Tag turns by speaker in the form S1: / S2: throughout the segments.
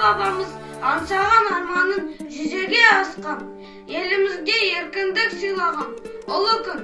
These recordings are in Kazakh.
S1: ата-бабамыз аңсаған арманын жүзеге асқан, елімізге еркіндік сыйлаған ұлы күн.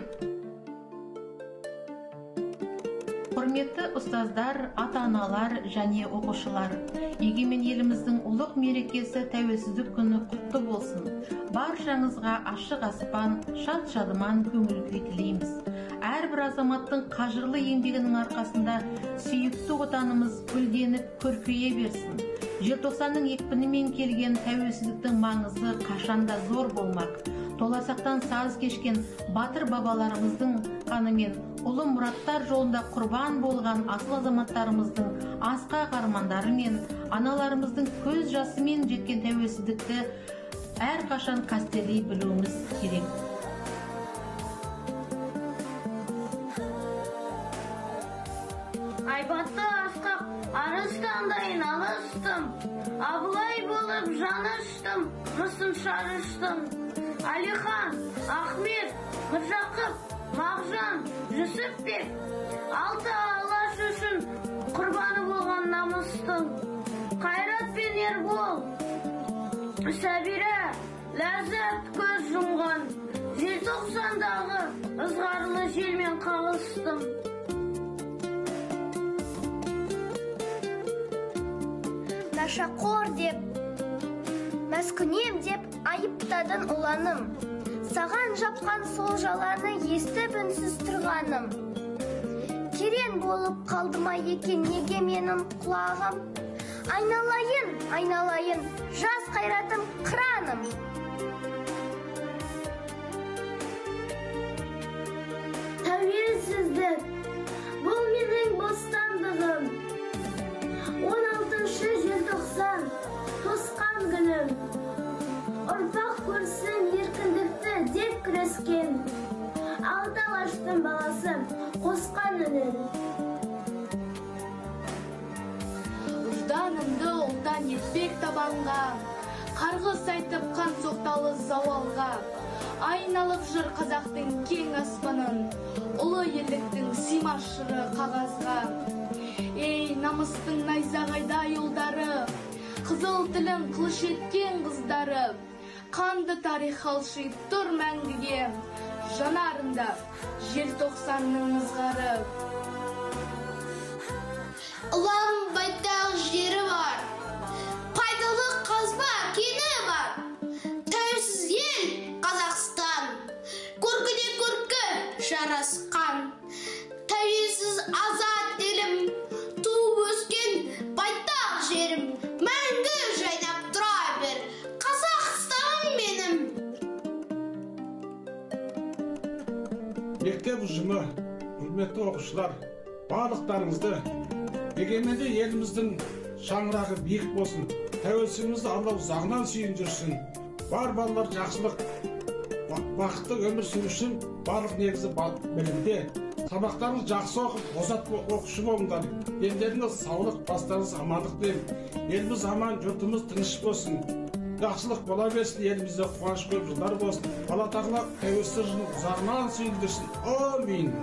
S2: Құрметті ұстаздар, ата-аналар және оқушылар, егемен еліміздің ұлық мерекесі тәуелсіздік күні құтты болсын. Баршаңызға ашық аспан, шат-шадыман көңіл күй тілейміз. Әрбір азаматтың қажырлы еңбегінің арқасында сүйікті отанымыз гүлденіп көркейе берсін. Желтоқсанның екпінімен келген тәуелсіздіктің маңызы қашанда зор болмақ. Толарсақтан саз кешкен батыр бабаларымыздың қанымен ұлы мұраттар жолында құрбан болған асыл азаматтарымыздың асқақ армандары мен аналарымыздың көз жасымен жеткен тәуелсіздікті әрқашан қастерлей білуіміз керек.
S1: Айбатты асқақ арыстандайын алыстым, Абылай болып жаныштым, мысын шарыштым. Алихан, Ахмет, Мыржақып, Мағжан, Жүсіпбек, алты алаш үшін құрбаны болған намыстың. Қайрат пен Ербол, Сәбира, ләззат көз жұмған, желтоқсандағы ызғарлы желмен қағыстым.
S3: Нашақор деп, мәскүнем деп айыптадың ұланым. Саған жапқан сол жаланы естіп үнсіз тұрғаным. Керен болып қалды ма екен неге менің құлағым? Айналайын, айналайын, жас қайратым қыраным.
S1: Тәуелсіздік, бұл менің бостандығым. 16 желтоқсан, тосқан күнім. Ұрпақ көрсін еркіндікті деп күрескен, алты алаштың баласы қосқан үнін.
S4: Ұжданымды ұлтан етпек табанға, қарғыс айтып қан соқталы зауалға. Айналып жүр қазақтың кең аспанын, ұлы елдіктің симас жыры қағазға. Ей, намыстың найзағайдай ұлдары, қызыл тілін қылыш еткен қыздары, қанды тарих қалшиып тұр мәңгіге, жанарында желтоқсанның ызғары.
S5: Ұлан байтақ жері бар, пайдалы қазба кені бар. Тәуелсіз ел Қазақстан, көркіде көркі жарасқан. Тәуелсіз азат елім, туып өскен байтақ жерім, мәңгі жайнап тұра бер, Қазақстаным менім.
S6: Мектеп ұжымы, құрметті оқушылар, барлықтарыңызды егеменді еліміздің шаңырағы биік болсын, тәуелсіздігімізді Алла ұзағынан сүйін жүрсін. Бар балалар жақсылық, бақытты өмір сүру үшін барлық негізі білімде. Сабақтарыңыз жақсы оқып, озат оқушы болыңдар. Елдеріңіз саулық, бастарыңыз амандық тілеймін. Еліміз аман, жұртымыз тыныш болсын. Жақсылық бола берсін, елімізде қуаныш көп жылдар болсын. Алла тағала тәуелсіздік жылын ұзағынан сүйіндірсін. Амин.